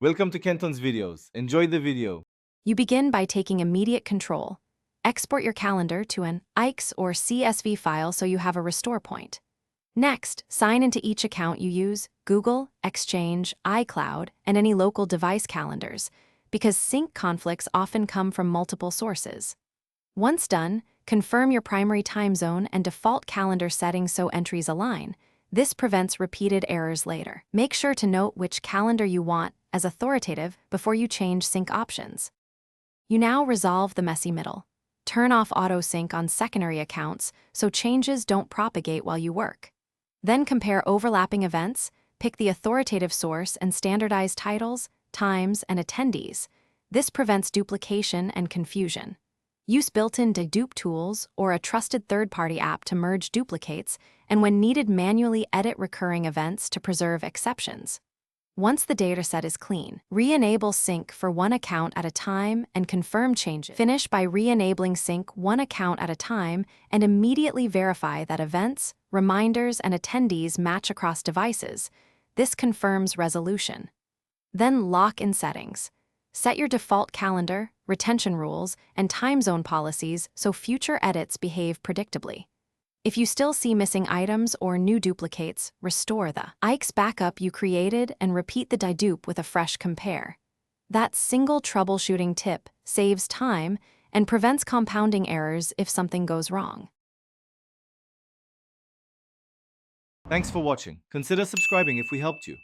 Welcome to Kenton's videos. Enjoy the video. You begin by taking immediate control. Export your calendar to an IX or CSV file so you have a restore point. Next, sign into each account you use, Google, Exchange, iCloud, and any local device calendars, because sync conflicts often come from multiple sources. Once done, confirm your primary time zone and default calendar settings so entries align. This prevents repeated errors later. Make sure to note which calendar you want as authoritative before you change sync options. You now resolve the messy middle. Turn off auto-sync on secondary accounts so changes don't propagate while you work. Then compare overlapping events, pick the authoritative source and standardize titles, times, and attendees. This prevents duplication and confusion. Use built-in dedupe tools or a trusted third-party app to merge duplicates, and when needed, manually edit recurring events to preserve exceptions. Once the dataset is clean, re-enable sync for one account at a time and confirm changes. Finish by re-enabling sync one account at a time and immediately verify that events, reminders, and attendees match across devices. This confirms resolution. Then lock in settings. Set your default calendar, retention rules, and time zone policies so future edits behave predictably. If you still see missing items or new duplicates, restore the IX backup you created and repeat the dedupe with a fresh compare. That single troubleshooting tip saves time and prevents compounding errors if something goes wrong. Thanks for watching. Consider subscribing if we helped you.